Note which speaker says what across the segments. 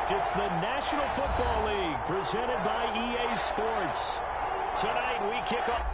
Speaker 1: It's the National Football League presented by EA Sports. Tonight we kick off.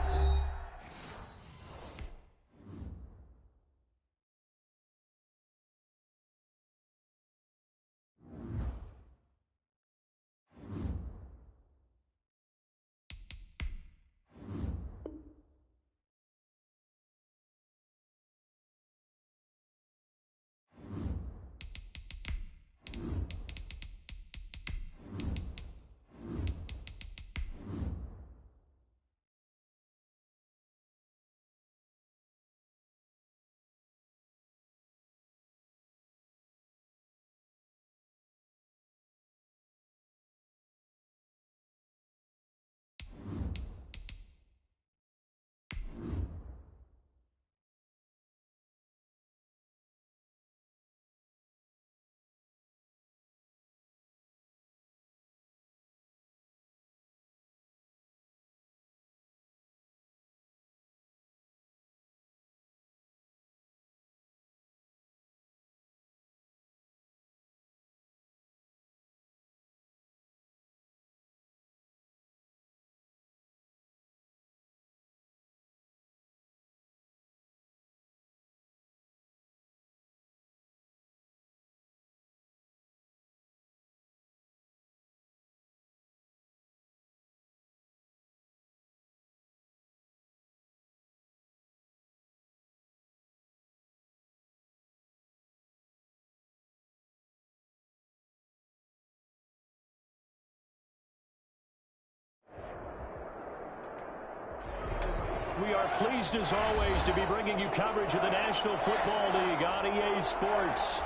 Speaker 1: We are pleased, as always, to be bringing you coverage of the National Football League on EA Sports.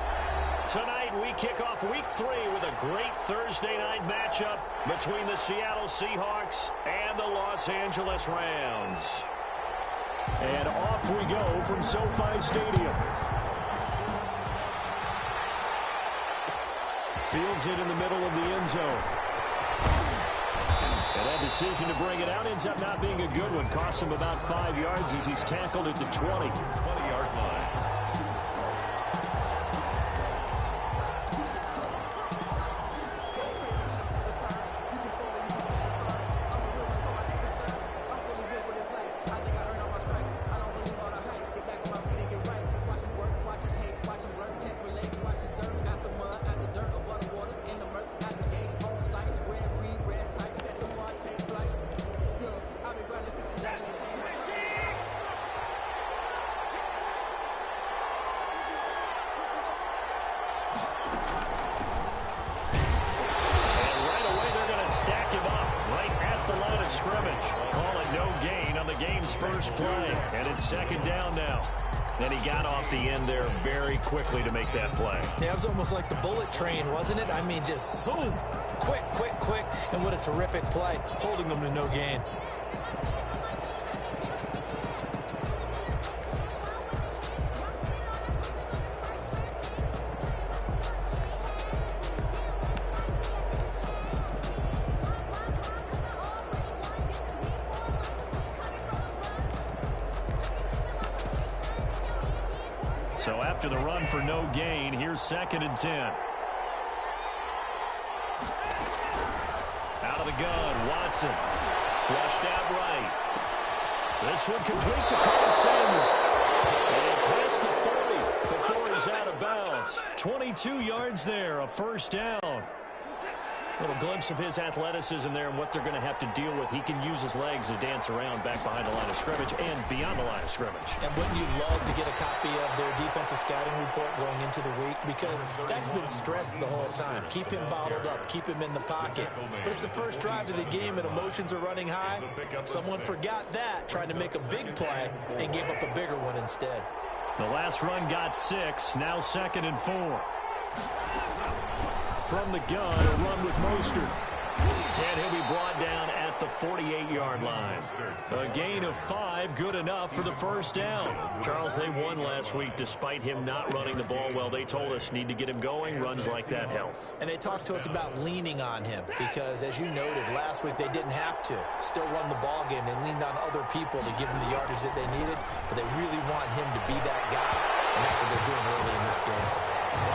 Speaker 1: Tonight, we kick off Week 3 with a great Thursday night matchup between the Seattle Seahawks and the Los Angeles Rams. And off we go from SoFi Stadium. Fields it in the middle of the end zone. And that decision to bring it out ends up not being a good one. Costs him about 5 yards as he's tackled at the 20-yard line. First play, and it's second down now. And he got off the end there very quickly to make that play.
Speaker 2: Yeah, it was almost like the bullet train, wasn't it? I mean, just zoom, quick, and what a terrific play, holding them to no gain.
Speaker 1: So after the run for no gain, here's 2nd and 10. Out of the gun, Watson. Flushed out right. This one complete to Carl Samuel. And past the 40 before he's out of bounds. 22 yards there, a first down. A little glimpse of his athleticism there and what they're going to have to deal with. He can use his legs to dance around back behind the line of scrimmage and beyond the line of scrimmage.
Speaker 2: And wouldn't you love to get a copy of their defensive scouting report going into the week? Because that's been stressed the whole time. Keep him bottled up. Keep him in the pocket. But it's the first drive of the game and emotions are running high. Someone forgot that, trying to make a big play and gave up a bigger one instead.
Speaker 1: The last run got 6. Now 2nd and 4. From the gun, a run with Mostert. And he'll be brought down at the 48-yard line. A gain of 5, good enough for the first down. Charles, they won last week despite him not running the ball well. They told us need to get him going. Runs like that help.
Speaker 2: And they talked to us about leaning on him because, as you noted, last week they didn't have to. Still won the ball game. They leaned on other people to give them the yardage that they needed, but they really want him to be that guy, and that's what they're doing early in this game.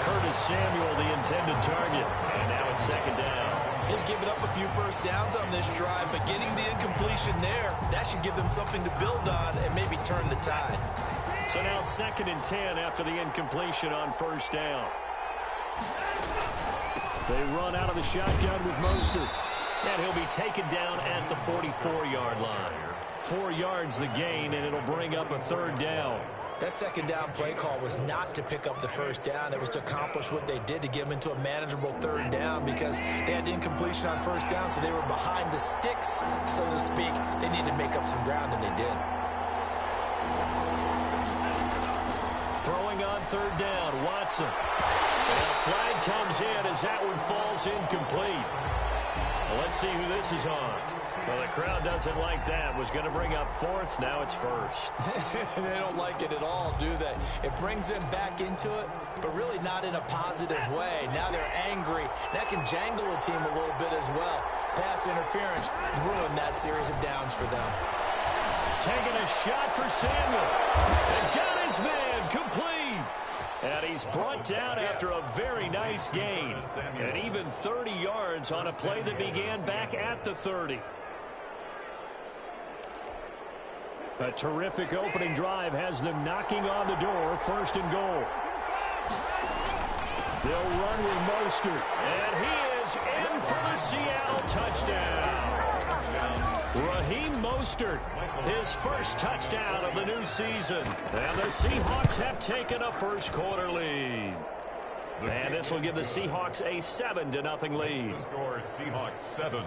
Speaker 1: Curtis Samuel, the intended target. And now it's second down.
Speaker 2: They've given up a few first downs on this drive, but getting the incompletion there, that should give them something to build on and maybe turn the tide.
Speaker 1: So now 2nd and 10 after the incompletion on first down. They run out of the shotgun with Mostert. And he'll be taken down at the 44-yard line. 4 yards the gain, and it'll bring up a 3rd down.
Speaker 2: That second down play call was not to pick up the first down. It was to accomplish what they did to get them into a manageable 3rd down because they had incompletion on first down, so they were behind the sticks, so to speak. They needed to make up some ground, and they did.
Speaker 1: Throwing on 3rd down, Watson. And a flag comes in as that one falls incomplete. Well, let's see who this is on. Well, the crowd doesn't like that. Was going to bring up 4th. Now it's 1st.
Speaker 2: They don't like it at all, do they? It brings them back into it, but really not in a positive way. Now they're angry. That can jangle a team a little bit as well. Pass interference ruined that series of downs for them.
Speaker 1: Taking a shot for Samuel. And got his man complete. And he's brought down after a very nice gain. And even 30 yards on a play that began back at the 30. A terrific opening drive has them knocking on the door. 1st and goal. They'll run with Mostert. And he is in for the Seattle touchdown. Raheem Mostert, his first touchdown of the new season. And the Seahawks have taken a first-quarter lead. And this will give the Seahawks a 7-0 lead.
Speaker 3: The score is Seahawks 7,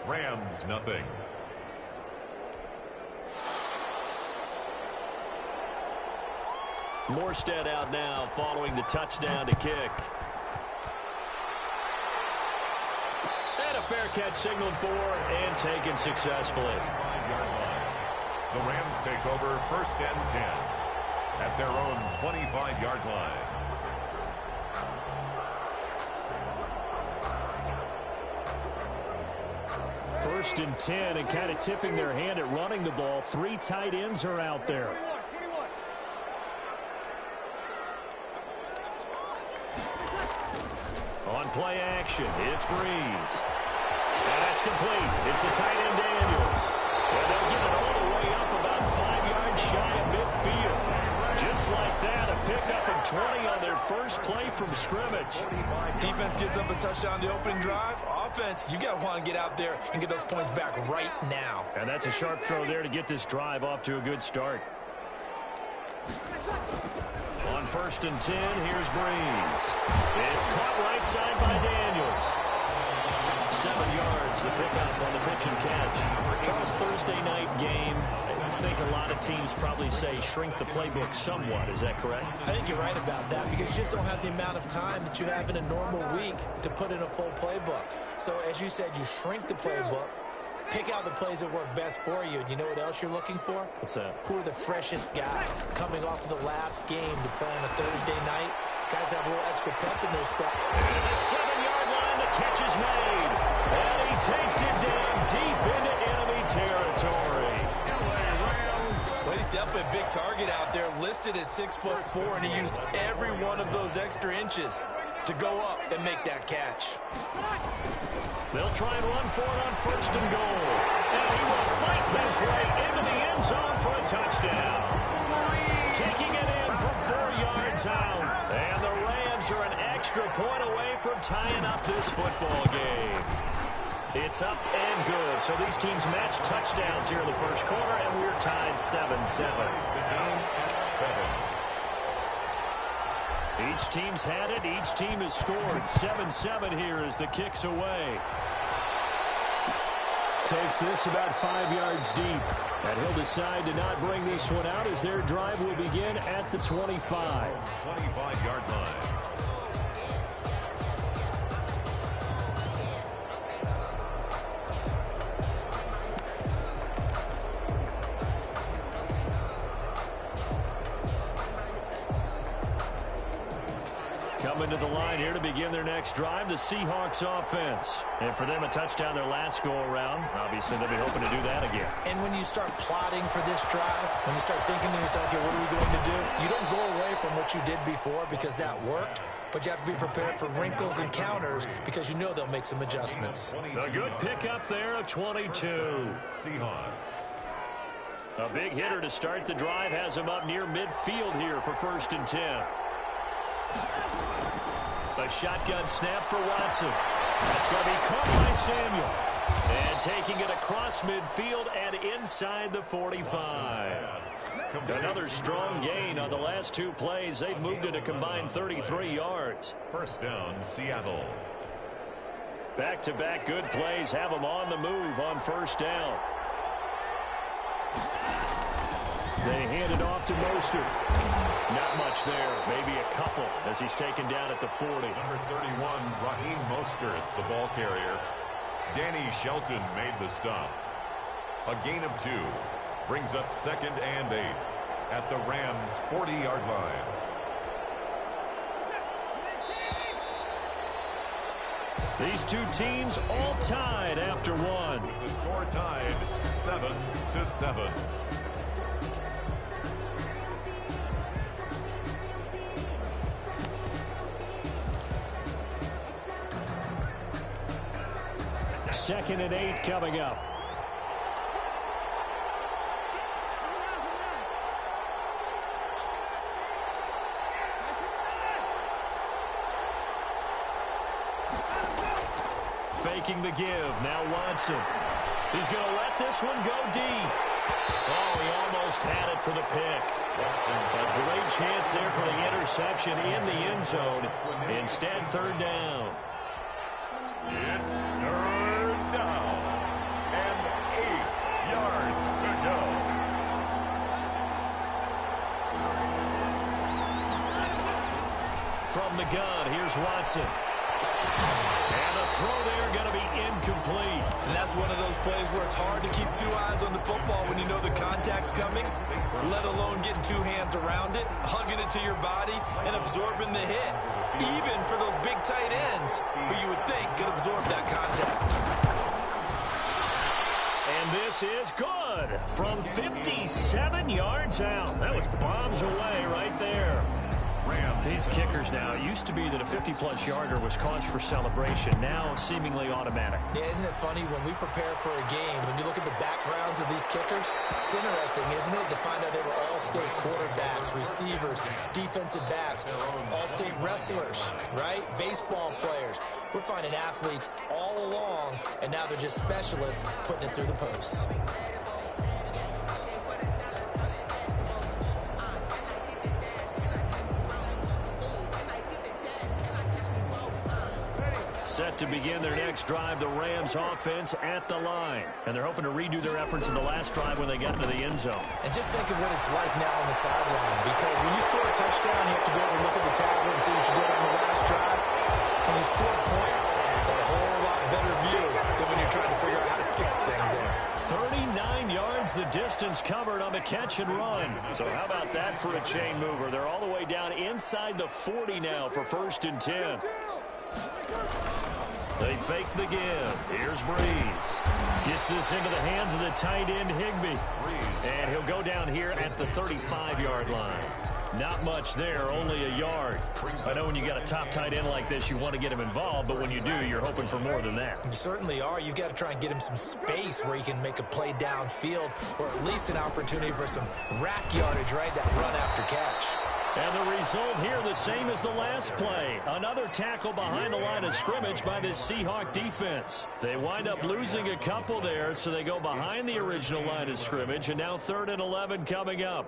Speaker 3: Rams nothing.
Speaker 1: Morstead out now following the touchdown to kick. And a fair catch signaled for and taken successfully.
Speaker 3: 5-yard line. The Rams take over 1st and 10 at their own 25-yard line.
Speaker 1: First and 10 and kind of tipping their hand at running the ball. 3 tight ends are out there. On play action, it's Breeze. And that's complete. It's the tight end Daniels. And they'll get it all the way up about 5 yards shy of midfield. Just like that, a pickup of 20 on their first play from scrimmage.
Speaker 2: Defense gives up a touchdown the opening drive. Offense, you got to want to get out there and get those points back right now.
Speaker 1: And that's a sharp throw there to get this drive off to a good start. On 1st and 10, here's Breeze. It's caught right side by Daniels. 7 yards, the pickup on the pitch and catch. Charles, Thursday night game, I think a lot of teams probably say shrink the playbook somewhat. Is that correct?
Speaker 2: I think you're right about that because you just don't have the amount of time that you have in a normal week to put in a full playbook. So as you said, you shrink the playbook, pick out the plays that work best for you. And you know what else you're looking for?
Speaker 1: What's that?
Speaker 2: Who are the freshest guys coming off of the last game to play on a Thursday night? Guys have a little extra pep in their step.
Speaker 1: And the 7-yard line, the catch is made. And he takes it down deep into enemy territory.
Speaker 2: Well, he's definitely a big target out there, listed at 6'4", and he used every one of those extra inches to go up and make that catch.
Speaker 1: They'll try and run for it on 1st and goal. And he will fight his way into the end zone for a touchdown. Taking it in from 4 yards out. And the Rams are an extra point away from tying up this football game. It's up and good. So these teams match touchdowns here in the first quarter, and we're tied 7-7. Each team's had it. Each team has scored. 7-7 here as the kick's away. Takes this about 5 yards deep. And he'll decide to not bring this one out as their drive will begin at the 25.
Speaker 3: 25-yard line.
Speaker 1: Coming to the line here to begin their next drive, the Seahawks offense. And for them, a touchdown their last go-around. Obviously, they'll be hoping to do that again.
Speaker 2: And when you start plotting for this drive, when you start thinking to yourself, okay, what are we going to do? You don't go away from what you did before because that worked, but you have to be prepared for wrinkles and counters because you know they'll make some adjustments.
Speaker 1: A good pickup there, a 22.
Speaker 3: Seahawks.
Speaker 1: A big hitter to start the drive has him up near midfield here for 1st and 10. A shotgun snap for Watson. That's going to be caught by Samuel. And taking it across midfield and inside the 45. Another strong gain on the last 2 plays. They've moved it a combined 33 yards.
Speaker 3: 1st down, Seattle.
Speaker 1: Back-to-back good plays have them on the move on 1st down. They hand it off to Mostert. Not much there, maybe a couple as he's taken down at the 40.
Speaker 3: Number 31, Raheem Mostert, the ball carrier. Danny Shelton made the stop. A gain of 2 brings up 2nd and 8 at the Rams' 40-yard line.
Speaker 1: These 2 teams all tied after 1.
Speaker 3: With the score tied 7-7.
Speaker 1: Second and 8 coming up. Faking the give. Now Watson. He's going to let this one go deep. Oh, he almost had it for the pick. A great chance there for the interception in the end zone. Instead, 3rd down.
Speaker 3: It's 3rd down and 8 yards to go.
Speaker 1: From the gun, here's Watson. And the throw there going to be incomplete.
Speaker 2: And that's one of those plays where it's hard to keep 2 eyes on the football when you know the contact's coming, let alone getting 2 hands around it, hugging it to your body, and absorbing the hit. Even for those big tight ends who you would think could absorb that contact.
Speaker 1: And this is good from 57 yards out. That was bombs away right there. These kickers now, it used to be that a 50-plus yarder was cause for celebration. Now seemingly automatic.
Speaker 2: Yeah, isn't it funny when we prepare for a game, when you look at the backgrounds of these kickers, it's interesting, isn't it, to find out they were all-state quarterbacks, receivers, defensive backs, all-state wrestlers, right? Baseball players. We're finding athletes all along, and now they're just specialists putting it through the posts.
Speaker 1: Set to begin their next drive, the Rams offense at the line. And they're hoping to redo their efforts in the last drive when they got into the end zone.
Speaker 2: And just think of what it's like now on the sideline, because when you score a touchdown, you have to go over and look at the tablet and see what you did on the last drive. When you score points, it's a whole lot better view than when you're trying to figure out how to fix things there.
Speaker 1: 39 yards the distance covered on the catch and run. So how about that for a chain mover? They're all the way down inside the 40 now for 1st and 10. They fake the give. Here's Breeze. Gets this into the hands of the tight end, Higbee. And he'll go down here at the 35-yard line. Not much there, only a yard. I know when you got a top tight end like this, you want to get him involved, but when you do, you're hoping for more than that.
Speaker 2: You certainly are. You've got to try and get him some space where he can make a play downfield, or at least an opportunity for some rack yardage, right? That run after catch.
Speaker 1: And the result here the same as the last play. Another tackle behind the line of scrimmage by this Seahawk defense. They wind up losing a couple there, so they go behind the original line of scrimmage, and now 3rd and 11 coming up.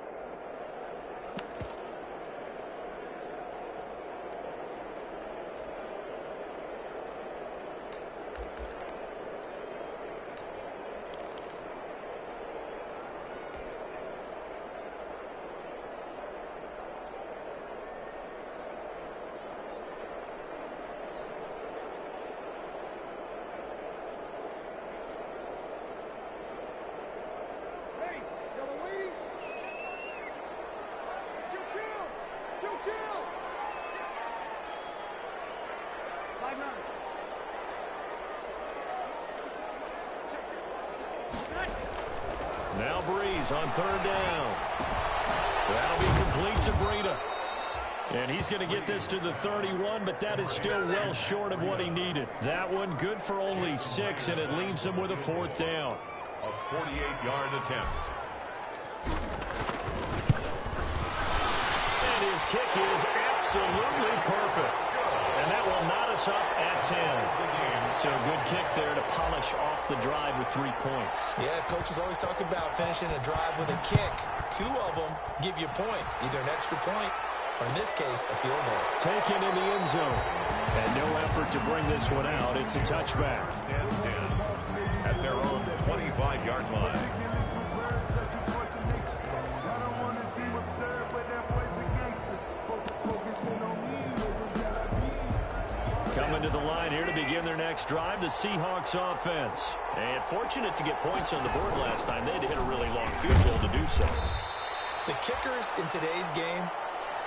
Speaker 1: plays on third down. That'll be complete to Breida. And he's going to get this to the 31, but that is still well short of what he needed. That one good for only 6, and it leaves him with a 4th down.
Speaker 3: A 48-yard attempt.
Speaker 1: And his kick is absolutely perfect. And that will knot us up at 10. So a good kick there to polish off the drive with 3 points.
Speaker 2: Yeah, coaches always talk about finishing a drive with a kick. 2 of them give you points, either an extra point or, in this case, a field goal.
Speaker 1: Taken in the end zone. And no effort to bring this one out. It's a touchback.
Speaker 3: 10-10 at their own 25-yard line.
Speaker 1: Coming to the line here to begin their next drive, the Seahawks offense. And fortunate to get points on the board last time. They had to hit a really long field goal to do so.
Speaker 2: The kickers in today's game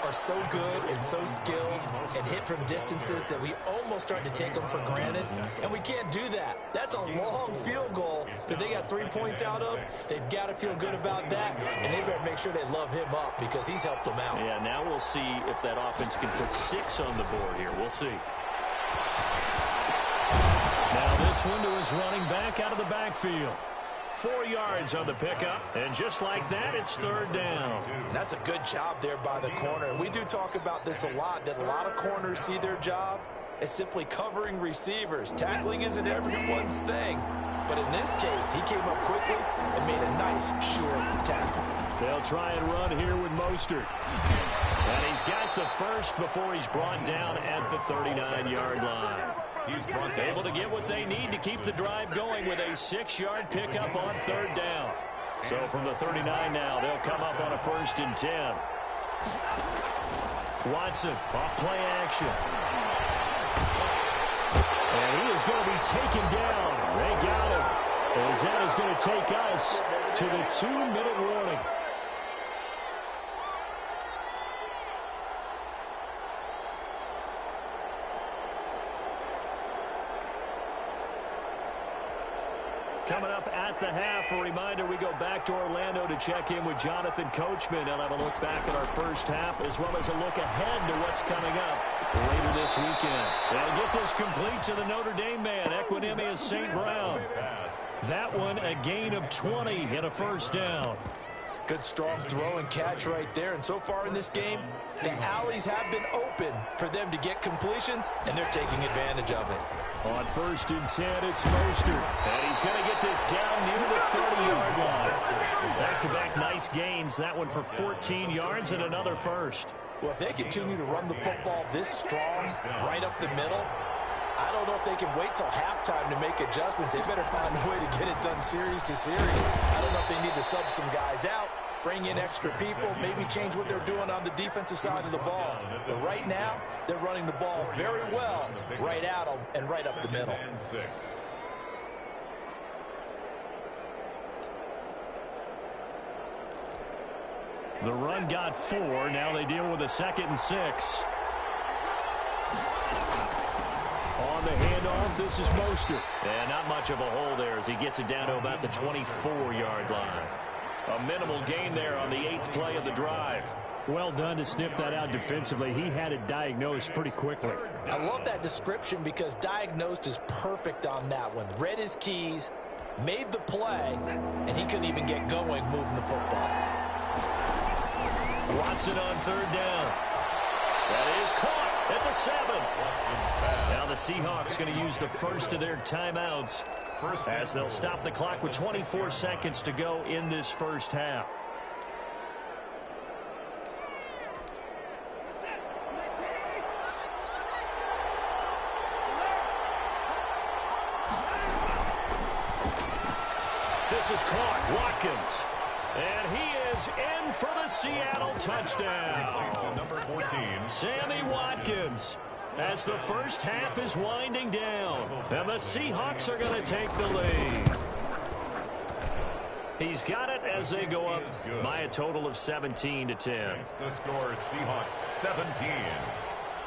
Speaker 2: are so good and so skilled and hit from distances that we almost start to take them for granted. And we can't do that. That's a long field goal that they got 3 points out of. They've got to feel good about that, and they better make sure they love him up because he's helped them out.
Speaker 1: Yeah, now we'll see if that offense can put 6 on the board here. We'll see. Now this one to his running back out of the backfield. 4 yards on the pickup, and just like that, it's third down.
Speaker 2: That's a good job there by the corner. We do talk about this a lot, that a lot of corners see their job as simply covering receivers. Tackling isn't everyone's thing, but in this case, he came up quickly and made a nice, short tackle.
Speaker 1: They'll try and run here with Mostert. And he's got the first before he's brought down at the 39-yard line. He's able to get what they need to keep the drive going with a 6-yard pickup on third down. So from the 39 now, they'll come up on a 1st and 10. Watson off play action. And he is going to be taken down. They got him. As that is going to take us to the 2-minute warning. Coming up at the half, a reminder, we go back to Orlando to check in with Jonathan Coachman and have a look back at our first half as well as a look ahead to what's coming up later this weekend. And get this complete to the Notre Dame man, Equinemius St. Brown. That one a gain of 20 and a 1st down.
Speaker 2: Good strong throw and catch right there. And so far in this game, the alleys have been open for them to get completions, and they're taking advantage of it.
Speaker 1: On 1st and 10, it's Mostert. And he's going to get this down near the 30-yard line. Back-to-back nice gains. That one for 14 yards and another 1st.
Speaker 2: Well, if they continue to run the football this strong, right up the middle, I don't know if they can wait till halftime to make adjustments. They better find a way to get it done series to series. I don't know if they need to sub some guys out, bring in extra people, maybe change what they're doing on the defensive side of the ball. But right now, they're running the ball very well right at them and right up the middle.
Speaker 1: The run got 4. Now they deal with a 2nd and 6. On the handoff, this is Mostert. And not much of a hole there as he gets it down to about the 24-yard line. A minimal gain there on the 8th play of the drive. Well done to sniff that out defensively. He had it diagnosed pretty quickly.
Speaker 2: I love that description because diagnosed is perfect on that one. Read his keys, made the play, and he couldn't even get going moving the football.
Speaker 1: Watson on third down. That is caught at the 7. Now the Seahawks going to use the first of their timeouts as they'll stop the clock with 24 seconds to go in this first half. This is caught. Watkins. And he is in for the Seattle touchdown.
Speaker 3: Number 14.
Speaker 1: Sammy Watkins. As the first half is winding down. And the Seahawks are going to take the lead. He's got it as they go up by a total of 17-10.
Speaker 3: The score, Seahawks 17.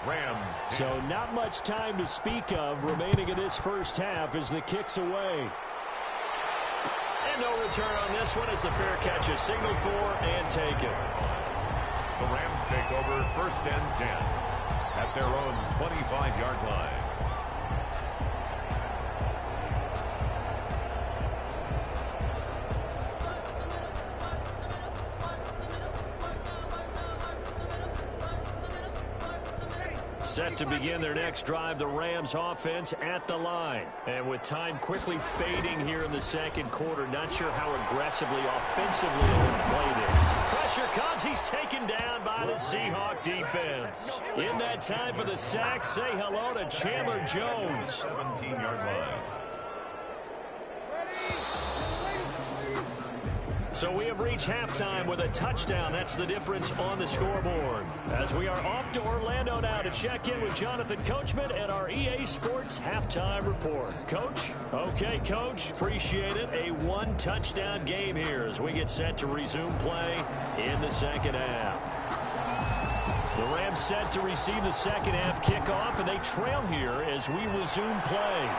Speaker 3: Rams 10.
Speaker 1: So not much time to speak of remaining in this first half as the kick's away. And no return on this one as the fair catch is signaled for and taken.
Speaker 3: The Rams take over 1st and 10 at their own 25-yard line.
Speaker 1: Set to begin their next drive, the Rams offense at the line. And with time quickly fading here in the second quarter, not sure how aggressively, offensively they will play this. Pressure comes. He's taken down by the Seahawk defense. In that time for the sack, say hello to Chandler Jones.
Speaker 3: 17-yard line.
Speaker 1: So we have reached halftime with a touchdown. That's the difference on the scoreboard. As we are off to Orlando now to check in with Jonathan Coachman and our EA Sports halftime report. Coach? Okay, Coach. Appreciate it. A one-touchdown game here as we get set to resume play in the second half. The Rams set to receive the second half kickoff, and they trail here as we resume play.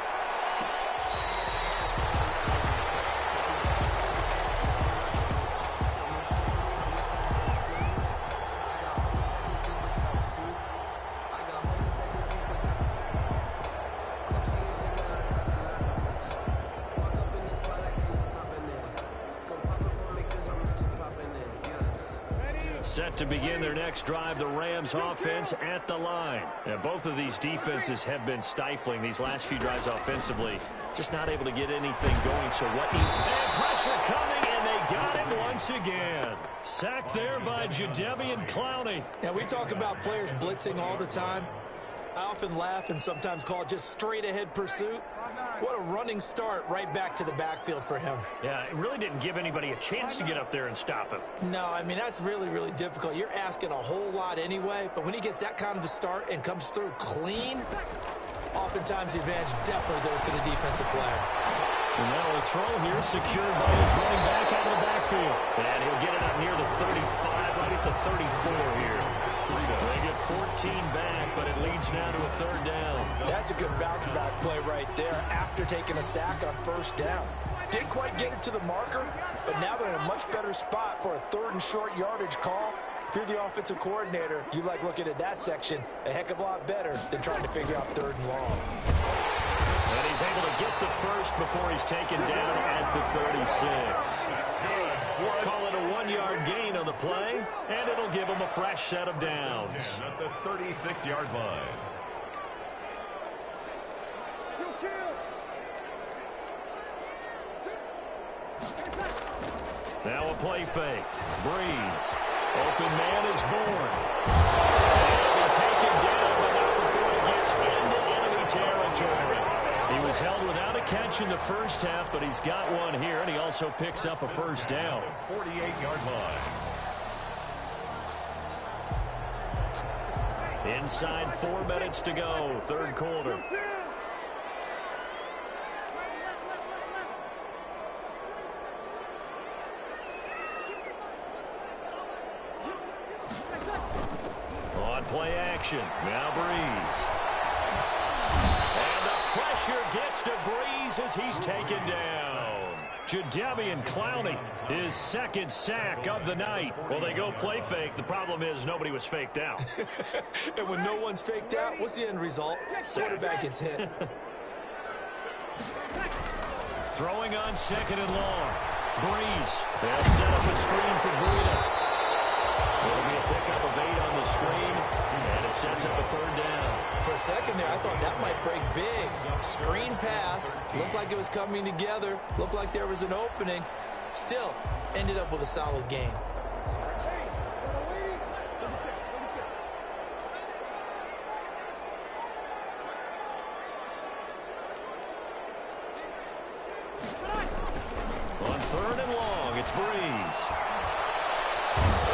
Speaker 1: Set to begin their next drive, the Rams offense at the line. And both of these defenses have been stifling these last few drives offensively. Just not able to get anything going. So what? And pressure coming, and they got him once again. Sacked there by Jadeveon Clowney.
Speaker 2: Now, we talk about players blitzing all the time. I often laugh and sometimes call it just straight-ahead pursuit. What a running start right back to the backfield for him.
Speaker 1: Yeah, it really didn't give anybody a chance to get up there and stop him.
Speaker 2: No, I mean, that's really, really difficult. You're asking a whole lot anyway, but when he gets that kind of a start and comes through clean, oftentimes the advantage definitely goes to the defensive player.
Speaker 1: And now a throw here secured by his running back out of the backfield. And he'll get it up near the 35, right at the 34 here. They get 14 back, but it leads now to a third down.
Speaker 2: That's a good bounce back play right there after taking a sack on first down. Didn't quite get it to the marker, but now they're in a much better spot for a 3rd and short yardage call. If you're the offensive coordinator, you like looking at that section a heck of a lot better than trying to figure out 3rd and long.
Speaker 1: And he's able to get the first before he's taken down at the 36. Call it a 1-yard gain on the play, and it'll give him a fresh set of downs.
Speaker 3: At the 36-yard line.
Speaker 1: Now a play fake. Breeze. Open man is born. He'll be taken down, but not before he gets into enemy territory. He was held without a catch in the first half, but he's got one here, and he also picks up a first down.
Speaker 3: 48-yard line.
Speaker 1: Inside 4 minutes to go, third quarter. On play action, now Breeze. And the pressure gets to Breeze as he's taken down. Jadeveon Clowney, his second sack of the night. Well, they go play fake. The problem is nobody was faked out.
Speaker 2: And when no one's faked out, what's the end result? Quarterback gets hit.
Speaker 1: Throwing on 2nd and long. Breeze. They'll set up a screen for Breida. It'll be a pickup of 8 on the screen, and it sets up a 3rd down.
Speaker 2: For a second there, I thought that might break big. Screen pass. Looked like it was coming together. Looked like there was an opening. Still, ended up with a solid game.
Speaker 1: On 3rd and long, it's Breeze.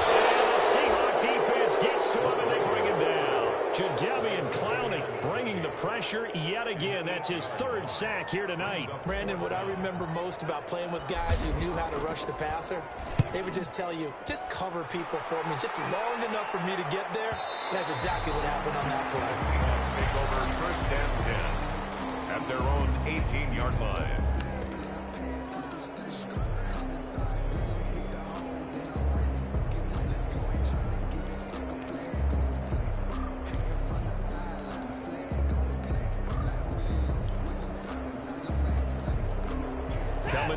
Speaker 1: And the Seahawk defense gets to him, and they bring him down. Jadeveon Clowney bringing the pressure yet again. That's his 3rd sack here tonight.
Speaker 2: Brandon, what I remember most about playing with guys who knew how to rush the passer, they would just tell you, just cover people for me, just long enough for me to get there. And that's exactly what happened on that play.
Speaker 3: Seahawks take over 1st and 10 at their own 18-yard line.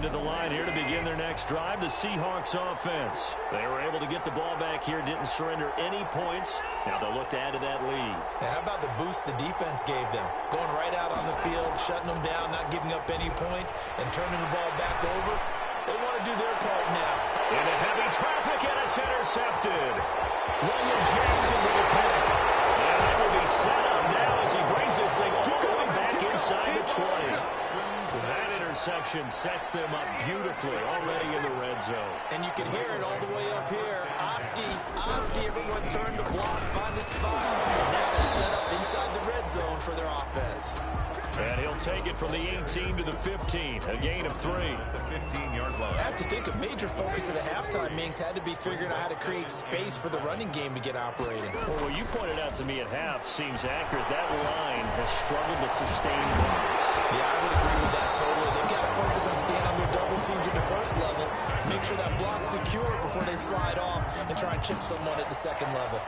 Speaker 1: Coming to the line here to begin their next drive, the Seahawks offense. They were able to get the ball back here, didn't surrender any points. Now they'll look to add to that lead.
Speaker 2: Now, how about the boost the defense gave them? Going right out on the field, shutting them down, not giving up any points, and turning the ball back over. They want to do their part now.
Speaker 1: Into heavy traffic, and it's intercepted. William Jackson with a pick. And that will be set up now as he brings this thing all the way back inside the 20. So that interception sets them up beautifully already in the red zone.
Speaker 2: And you can hear it all the way up here. Oski, everyone turned to block, find a spot. And now they're set up inside the red zone for their offense.
Speaker 1: And he'll take it from the 18 to the 15, a gain of 3.
Speaker 3: The 15-yard line.
Speaker 2: I have to think a major focus at the halftime meetings had to be figuring out how to create space for the running game to get operating.
Speaker 1: Well, what you pointed out to me at half seems accurate. That line has struggled to sustain blocks.
Speaker 2: Yeah, I would agree with that totally. They've got to focus on staying on their double teams at the first level, make sure that block's secure before they slide off and try and chip someone at the second level.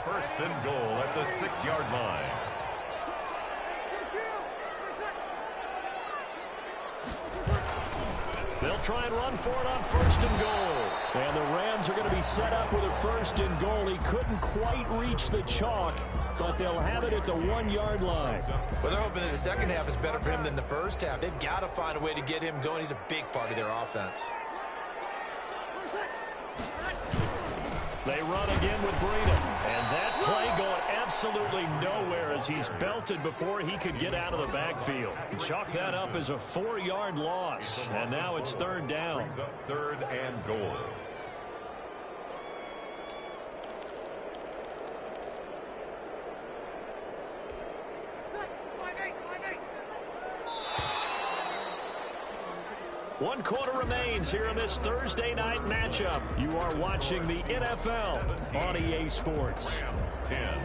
Speaker 3: First and goal at the 6-yard line.
Speaker 1: They'll try and run for it on first and goal. And the Rams are going to be set up with a first and goal. He couldn't quite reach the chalk, but they'll have it at the 1-yard line.
Speaker 2: Well, they're hoping that the second half is better for him than the first half. They've got to find a way to get him going. He's a big part of their offense.
Speaker 1: They run again with Breida. And that play going absolutely nowhere as he's belted before he could get out of the backfield. Chalk that up as a 4-yard loss. And now it's third down.
Speaker 3: Brings up third and goal.
Speaker 1: One quarter remains here in this Thursday night matchup. You are watching the NFL on EA Sports.
Speaker 3: Rams 10.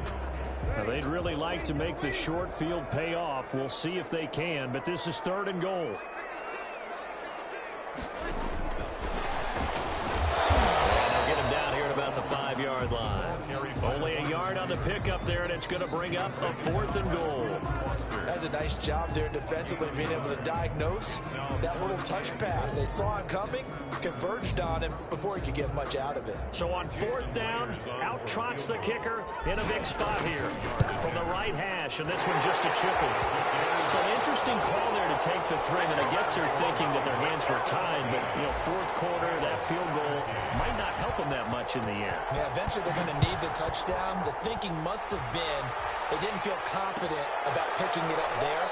Speaker 1: Now, they'd really like to make the short field pay off. We'll see if they can, but this is third and goal. And they'll get him down here at about the 5-yard line. Only a yard on the pickup there, and it's going to bring up a fourth and goal.
Speaker 2: That's a nice job there defensively, being able to diagnose that little touch pass. They saw it coming, converged on him before he could get much out of it.
Speaker 1: So on fourth down, out trots the kicker in a big spot here from the right hash, and this one just a chippy. So an interesting call there to take the throw, and I guess they're thinking that their hands were tied, but, you know, fourth quarter, that field goal might not help them that much in the end.
Speaker 2: Yeah, eventually they're going to need the touchdown. The thinking must have been they didn't feel confident about picking it up there,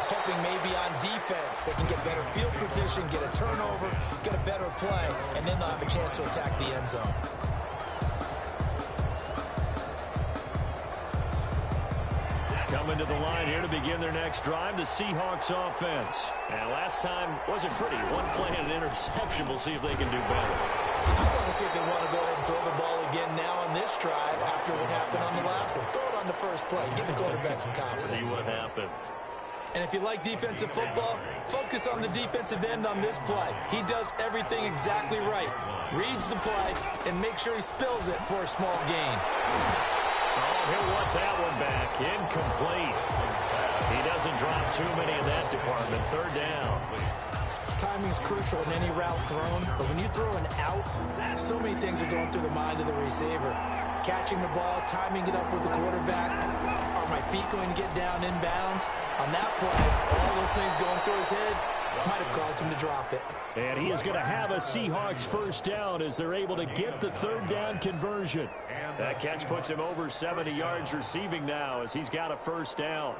Speaker 2: hoping maybe on defense they can get better field position, get a turnover, get a better play, and then they'll have a chance to attack the end zone.
Speaker 1: Coming to the line here to begin their next drive, the Seahawks offense. And last time wasn't pretty. One play and an interception. We'll see if they can do better.
Speaker 2: I want to see if they want to go ahead and throw the ball again now on this drive after what happened on the last one. Throw it on the first play. Give the quarterback some confidence.
Speaker 1: See what happens.
Speaker 2: And if you like defensive football, focus on the defensive end on this play. He does everything exactly right. Reads the play and makes sure he spills it for a small gain.
Speaker 1: Oh, he'll want that one back. Incomplete. He doesn't drop too many in that department. Third down.
Speaker 2: Timing is crucial in any route thrown, but when you throw an out, so many things are going through the mind of the receiver. Catching the ball, timing it up with the quarterback. Are my feet going to get down inbounds? On that play, all those things going through his head might have caused him to drop it.
Speaker 1: And he is going to have a Seahawks first down as they're able to get the third down conversion. That catch puts him over 70 yards receiving now as he's got a first down.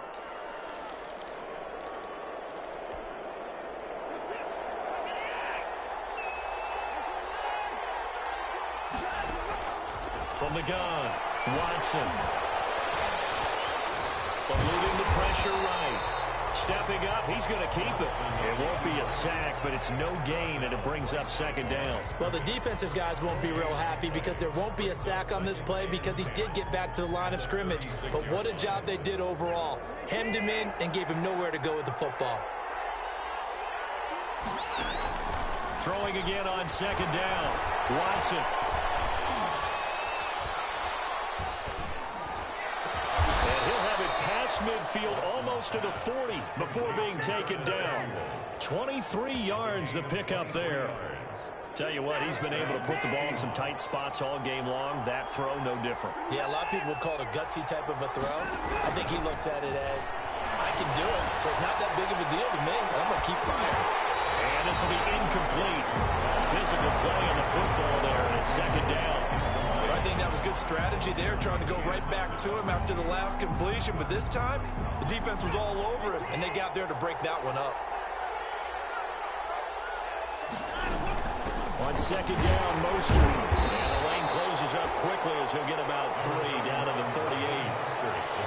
Speaker 1: From the gun, Watson. Eluding the pressure right. Stepping up, he's going to keep it. It won't be a sack, but it's no gain, and it brings up second down.
Speaker 2: Well, the defensive guys won't be real happy because there won't be a sack on this play because he did get back to the line of scrimmage. But what a job they did overall. Hemmed him in and gave him nowhere to go with the football.
Speaker 1: Throwing again on second down. Watson. field almost to the 40 before being taken down. 23 yards the pickup there. Tell you what, he's been able to put the ball in some tight spots all game long. That throw, no different.
Speaker 2: Yeah, a lot of people would call it a gutsy type of a throw. I think he looks at it as, I can do it, so it's not that big of a deal to me. I'm going to keep firing.
Speaker 1: And this will be incomplete. Physical play on the football there, and it's second down.
Speaker 2: I think that was good strategy there, trying to go right back to him after the last completion. But this time, the defense was all over it, and they got there to break that one up.
Speaker 1: On second down, Mostert. And the lane closes up quickly as he'll get about 3 down to the 38.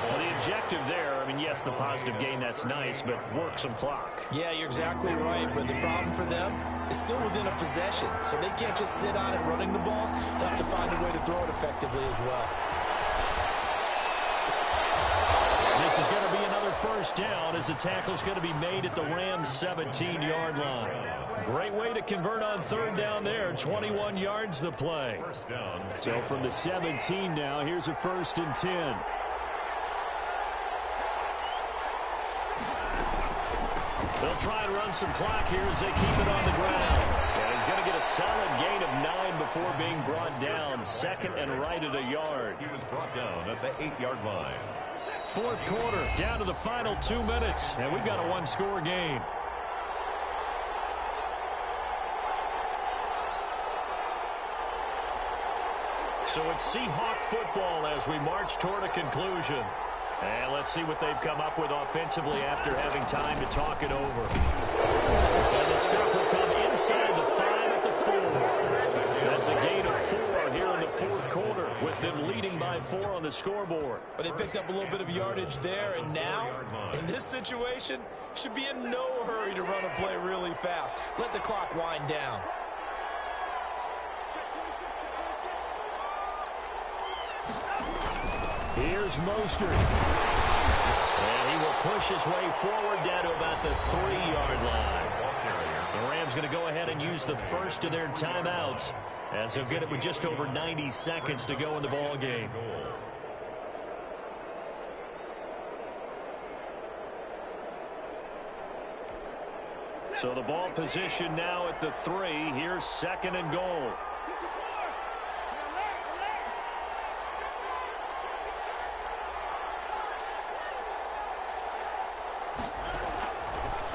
Speaker 1: Well, the objective there, I mean, yes, the positive gain, that's nice, but work some clock.
Speaker 2: Yeah, you're exactly right, but the problem for them is still within a possession, so they can't just sit on it running the ball. They have to find a way to throw it effectively as well.
Speaker 1: And this is going to be another first down as the tackle's going to be made at the Rams' 17-yard line. Great way to convert on third down there. 21 yards the play. So from the 17 now, here's a 1st and 10. They'll try and run some clock here as they keep it on the ground. And he's going to get a solid gain of 9 before being brought down. 2nd and right at a yard.
Speaker 3: He was brought down at the 8-yard line.
Speaker 1: 4th quarter, down to the final 2 minutes. And we've got a 1-score game. So it's Seahawk football as we march toward a conclusion. And let's see what they've come up with offensively after having time to talk it over. And the stop will come inside the 5 at the 4. That's a gain of 4 here in the 4th quarter with them leading by 4 on the scoreboard.
Speaker 2: But they picked up a little bit of yardage there, and now, in this situation, should be in no hurry to run a play really fast. Let the clock wind down.
Speaker 1: Here's Mostert. And he will push his way forward down to about the 3-yard line. The Rams going to go ahead and use the first of their timeouts as they'll get it with just over 90 seconds to go in the ball game. So the ball position now at the 3. Here's 2nd and goal.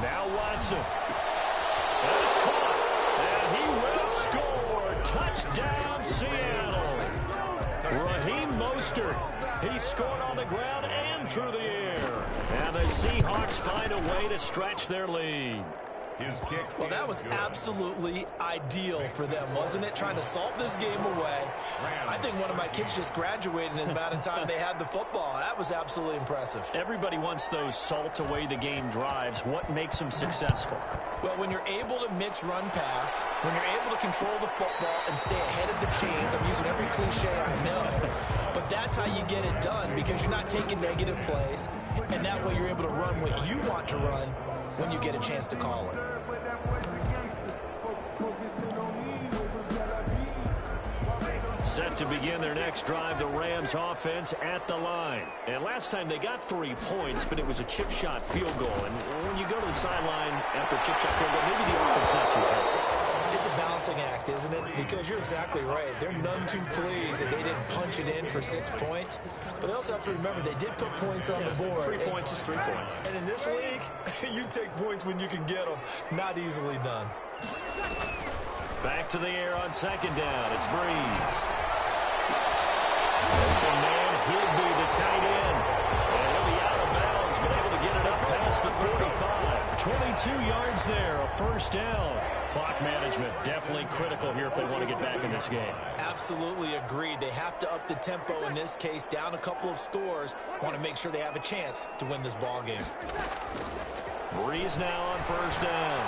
Speaker 1: Now Watson. And it's caught. And he will score. Touchdown, Seattle. Raheem Mostert. He scored on the ground and through the air. And the Seahawks find a way to stretch their lead.
Speaker 3: His kick.
Speaker 2: Well, that was absolutely ideal for them, wasn't it? Trying to salt this game away. I think one of my kids just graduated in the amount of time they had the football. That was absolutely impressive.
Speaker 1: Everybody wants those salt away the game drives. What makes them successful?
Speaker 2: Well, when you're able to mix run pass, when you're able to control the football and stay ahead of the chains, I'm using every cliche I know, but that's how you get it done because you're not taking negative plays, and that way you're able to run what you want to run when you get a chance to call it.
Speaker 1: Set to begin their next drive, the Rams offense at the line. And last time they got 3 points, but it was a chip shot field goal. And when you go to the sideline after a chip shot field goal, maybe the offense not too happy.
Speaker 2: It's a balancing act, isn't it? Because you're exactly right. They're none too pleased that they didn't punch it in for 6 points. But they also have to remember they did put points on the board.
Speaker 1: 3 points is 3 points.
Speaker 2: And in this league, you take points when you can get them. Not easily done.
Speaker 1: Back to the air on 2nd down. It's Breeze. Open man, Higby, the tight end. And he'll be out of bounds, but able to get it up past the 45. 22 yards there, a 1st down. Clock management definitely critical here if they want to get back in this game.
Speaker 2: Absolutely agreed. They have to up the tempo in this case, down a couple of scores. Want to make sure they have a chance to win this ball game.
Speaker 1: Breeze now on 1st down.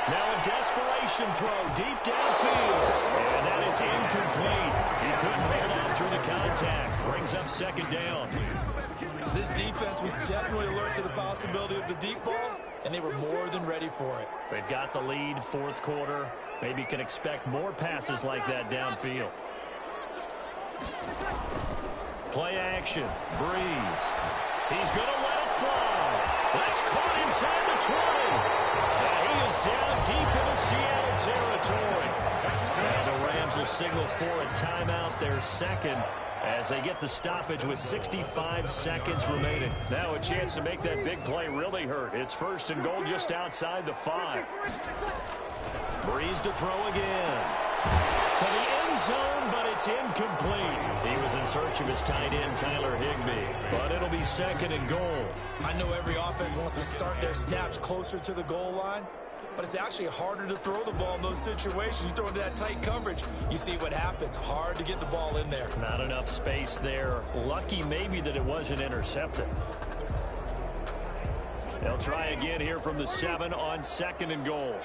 Speaker 1: Now a desperation throw deep downfield. And that is incomplete. He couldn't hold on through the contact. Brings up 2nd down.
Speaker 2: This defense was definitely alert to the possibility of the deep ball, and they were more than ready for it.
Speaker 1: They've got the lead, 4th quarter. Maybe can expect more passes like that downfield. Play action. Breeze. He's going to let it fly. That's caught inside the 20. He is down deep into Seattle territory. And the Rams will signal for a timeout, their second, as they get the stoppage with 65 seconds remaining. Now a chance to make that big play really hurt. It's first and goal just outside the 5. Breeze to throw again. To the end zone, but it's incomplete. He was in search of his tight end, Tyler Higbee. But it'll be second and goal.
Speaker 2: I know every offense wants to start their snaps closer to the goal line, but it's actually harder to throw the ball in those situations. You throw into that tight coverage, you see what happens. Hard to get the ball in there.
Speaker 1: Not enough space there. Lucky maybe that it wasn't intercepted. They'll try again here from the 7 on second and goal.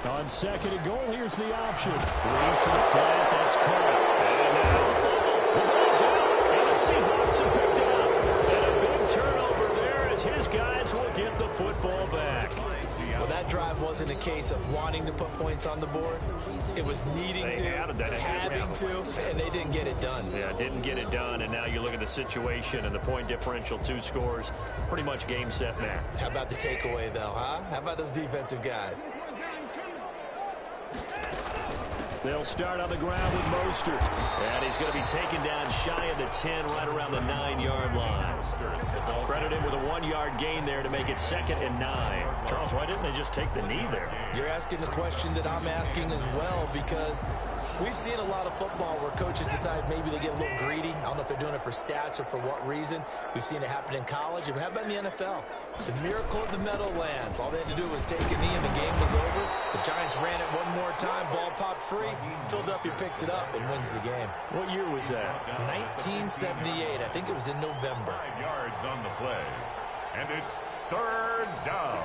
Speaker 1: On second and goal, here's the option. Breeze to the flat, that's caught. And now the ball's out, and the Seahawks have picked it up. And a big turnover there as his guys will get the football back.
Speaker 2: Well, that drive wasn't a case of wanting to put points on the board. It was needing to, having to, and they didn't get it done.
Speaker 1: Yeah, didn't get it done, and now you look at the situation and the point differential, 2 scores, pretty much game, set, match.
Speaker 2: How about the takeaway, though, huh? How about those defensive guys?
Speaker 1: They'll start on the ground with Mostert. And he's going to be taken down shy of the 10, right around the 9-yard line. Credit him with a 1-yard gain there to make it second and 9. Charles, why didn't they just take the knee there?
Speaker 2: You're asking the question that I'm asking as well, because we've seen a lot of football where coaches decide maybe they get a little greedy. I don't know if they're doing it for stats or for what reason. We've seen it happen in college. And how about in the NFL? The miracle of the Meadowlands. All they had to do was take a knee and the game was over. The Giants ran it one more time. Ball popped free. Philadelphia picks it up and wins the game.
Speaker 1: What year was that?
Speaker 2: 1978. I think it was in November.
Speaker 3: 5 yards on the play. And it's third down.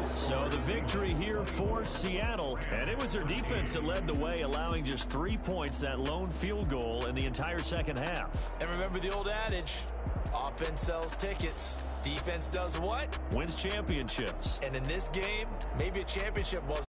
Speaker 1: So the victory here for Seattle, and it was their defense that led the way, allowing just 3 points, that lone field goal in the entire second half.
Speaker 2: And remember the old adage, offense sells tickets. Defense does what?
Speaker 1: Wins championships.
Speaker 2: And in this game, maybe a championship wasn't